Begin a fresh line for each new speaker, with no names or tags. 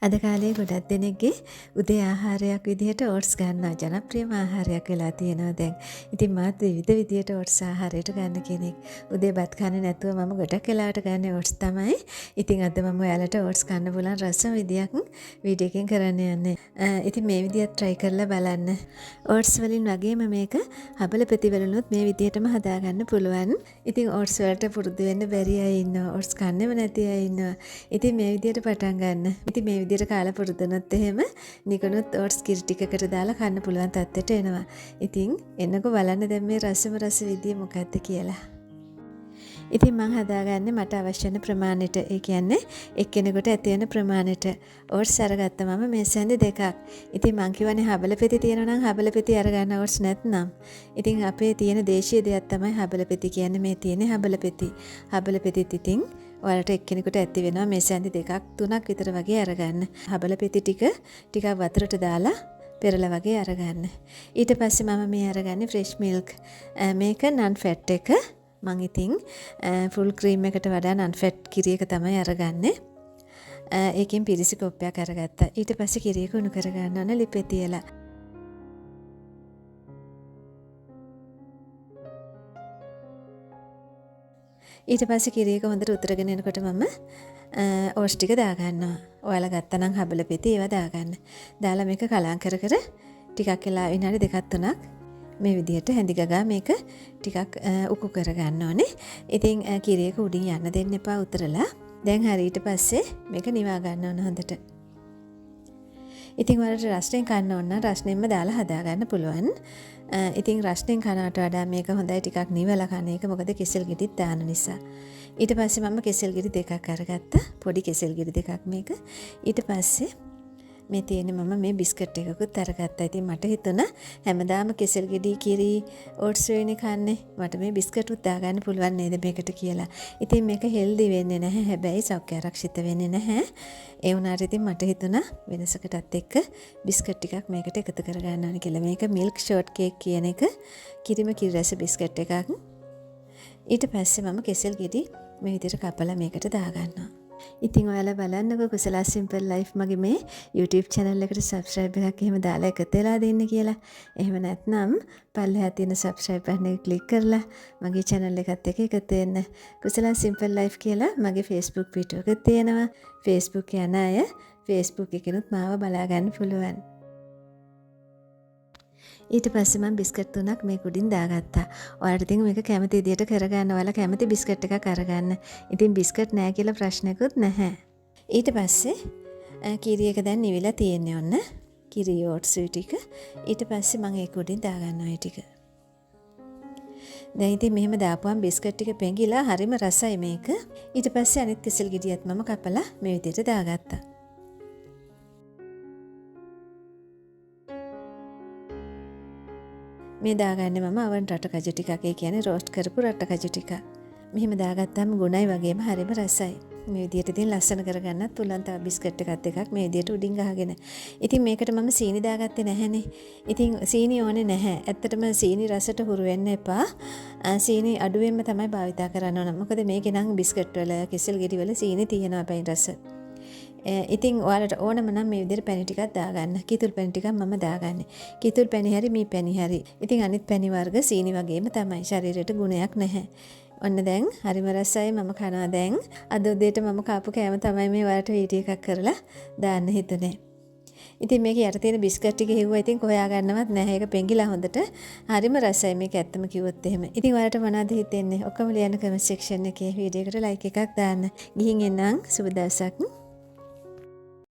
අද කාලේ ගොඩක් දෙනෙක්ගේ උදේ ආහාරයක් විදිහට ඕට්ස් ගන්නවා. ජනප්‍රියම ආහාරයක් වෙලා තියෙනවා දැන්. ඉතින් මාත් විවිධ විදිහට ඕට්ස් ආහාරයට ගන්න කෙනෙක්. උදේ බත් කන්නේ නැතුව මම ගොඩක් වෙලාවට ගන්නේ ඕට්ස් තමයි. ඉතින් අද මම ඔයාලට ඕට්ස් ගන්න පුළුවන් රසම විදියක් වීඩියෝ එකෙන් කරන්න යන්නේ. ඉතින් මේ විදිහට try කරලා බලන්න. ඕට්ස් වලින් වගේම මේක හබලපෙති වලිනුත් මේ විදිහටම හදාගන්න පුළුවන්. ඉතින් ඕට්ස් වලට පුරුදු වෙන්න බැරි අය ඉන්නවා. ඕට්ස් කන්නේම නැති අය ඉන්නවා. ඉතින් මේ විදිහට පටන් ගන්න. ඉතින් මේ විදිහට කාලා පුරුදුනොත් එහෙම නිකනුත් ඕට්ස් කිරි ටිකකට දාලා කන්න පුළුවන් තත්ත්වයට එනවා. ඉතින් එන්නකෝ බලන්න දැන් මේ රස විදිය මොකක්ද කියලා. ඉතින් මම හදාගන්නේ මට අවශ්‍ය වෙන ප්‍රමාණයට. ඒ කියන්නේ එක්කෙනෙකුට ඇති වෙන ප්‍රමාණයට ඕට්ස් අරගත්ත මම මේ සැඳි දෙකක්. ඉතින් මං කියවනේ හබලපෙති තියෙනවා නම් හබලපෙති අරගන්න ඕට්ස් නැත්නම්. ඉතින් අපේ තියෙන දේශීය දෙයක් තමයි හබලපෙති කියන්නේ. මේ තියෙන හබලපෙති. හබලපෙතිත් ඉතින් ඔයාලට එක්කෙනෙකුට ඇති වෙනවා මේ සැඳි දෙකක් තුනක් විතර වගේ අරගන්න. හබලපෙති ටිකක් වතුරට දාලා පෙරලා වගේ අරගන්න. ඊට පස්සේ මම මේ අරගන්නේ ෆ්‍රෙෂ් මිල්ක්. මේක නන් ෆැට් එක. මං ඉතින් ෆුල් ක්‍රීම් එකට වඩා නන් ෆැට් කිරි එක තමයි අරගන්නේ. ඒකෙන් පිරිසි කොප්පයක් අරගත්තා. ඊට පස්සේ කිරි එක උණු කරගන්න ඕන ලිපේ තියලා. ඊට පස්සේ කිරි එක හොඳට උතරගෙන එනකොට මම ඕට්ස් ටික දාගන්නවා. ඔයාලා ගත්තා නම් හබලපෙති ඒවා දාගන්න. දාලා මේක කලං කර ටිකක් වෙලා විනාඩි දෙකක් තුනක් මේ විදිහට හැඳි ගගා මේක ටිකක් උකු කරගන්න ඕනේ. ඉතින් කිරි එක උඩින් යන්න දෙන්න එපා උතරලා. දැන් හරි ඊට පස්සේ මේක නිවා ගන්න ඕන හොඳට. ඉතින් ඔයාලට රස්නෙන් කන්න ඕන නම් රස්නෙන්ම දාලා හදාගන්න පුළුවන්. ඉතින් රස්නෙන් කනවට වඩා මේක හොඳයි ටිකක් නිවලා කන එක. මොකද කෙසෙල් ගෙඩිත් දාන නිසා. ඊට පස්සේ මම කෙසෙල් ගෙඩි දෙකක් අරගත්තා. පොඩි කෙසෙල් ගෙඩි දෙකක් මේක. ඊට පස්සේ මේ තියෙන්නේ මම මේ බිස්කට් එකකුත් අරගත්තා. ඉතින් මට හිතුණා හැමදාම කෙසෙල් ගෙඩි කිරි ඕට්ස් වෙන්නේ කන්නේ. මට මේ බිස්කට්ුත් දාගන්න පුළුවන් නේද මේකට කියලා. ඉතින් මේක හෙල්දි වෙන්නේ නැහැ. හැබැයි සෞඛ්‍ය ආරක්ෂිත වෙන්නේ නැහැ. ඒ වුණාට ඉතින් මට හිතුණා වෙනසකටත් එක්ක බිස්කට් ටිකක් මේකට එකතු කරගන්න ඕන කියලා. මේක මිල්ක් ෂෝට් කේක් කියන එක කිරිම කිරි රස බිස්කට් එකක්. ඊට පස්සේ මම කෙසෙල් ගෙඩි මේ විදිහට කපලා මේකට දාගන්නවා. ඉතින් ඔයාලා බලන්නකෝ කුසලා සිම්පල් ලයිෆ් මගේ මේ YouTube channel එකට subscribe එකක් එහෙම දාලා එකතු වෙලා දෙන්න කියලා. එහෙම නැත්නම් පල්ලෙහා තියෙන subscribe button එක click කරලා මගේ channel එකත් එක්ක එකතු වෙන්න. කුසලා සිම්පල් ලයිෆ් කියලා මගේ Facebook page එකක් තියෙනවා. Facebook යන අය Facebook එකෙනුත් මාව බලා ගන්න පුළුවන්. ඊට පස්සේ මම බිස්කට් තුනක් මේක උඩින් දාගත්තා. ඔයාලට ඉතින් මේක කැමති විදියට කරගන්න. ඔයාලා කැමති බිස්කට් එකක් අරගන්න. ඉතින් බිස්කට් නැහැ කියලා ප්‍රශ්නකුත් නැහැ. ඊට පස්සේ කිරි එක දැන් නිවිලා තියෙන්නේ ඔන්න. කිරි ඕට්ස් ටික. ඊට පස්සේ මම ඒක උඩින් දාගන්නවා ඒ ටික. දැන් ඉතින් මෙහෙම දාපුවම බිස්කට් ටික පෙඟිලා හරිම රසයි මේක. ඊට පස්සේ අනිත් කෙසෙල් ගෙඩියත් මම කපලා මේ විදියට දාගත්තා. මේ දාගන්නේ මම අවන් රට කජු ටිකක්. ඒ කියන්නේ රෝස්ට් කරපු රට කජු ටික. මෙහෙම දාගත්තාම ගුණයි වගේම හරිම රසයි. මේ විදිහට ඉතින් ලස්සන කරගන්නත් පුළුවන්. තව බිස්කට් එකක් මේ විදිහට උඩින් ගහගෙන. ඉතින් මේකට මම සීනි දාගත්තේ නැහැනේ. ඉතින් සීනි ඕනේ නැහැ. ඇත්තටම සීනි රසට හුරු වෙන්න එපා. සීනි අඩුවෙන්ම තමයි භාවිතා කරන්න ඕන. මොකද මේකේ නම් බිස්කට් වල කෙසෙල් ගෙඩි වල සීනි තියෙනවා පැණි රස. ඉතින් ඔයාලට ඕනම නම් මේ විදිහට පැණි ටිකක් දාගන්න. කිතුල් පැණි ටිකක් මම දාගන්නේ. කිතුල් පැණි හරි මී පැණි හරි. ඉතින් අනිත් පැණි වර්ග සීනි වගේම තමයි. ශරීරයට ගුණයක් නැහැ. ඔන්න දැන් හරිම රසයි. මම කනවා දැන්. අද උදේට මම කාපු කෑම තමයි මේ ඔයාලට වීඩියෝ එකක් කරලා දාන්න හිතුනේ. ඉතින් මේක යට තියෙන බිස්කට් ටික හෙව්වා. ඉතින් කොහොයා ගන්නවත් නැහැ. ඒක පෙඟිලා හොඳට. හරිම රසයි මේක ඇත්තම කිව්වොත් එහෙම. ඉතින් ඔයාලට මොනවද හිතෙන්නේ? ඔක්කොම ලියන්න කමෙන්ට් සෙක්ෂන් එකේ වීඩියෝ එකට ලයික් එකක් දාන්න. ගිහින් එන්නම් සුබ දවසක්.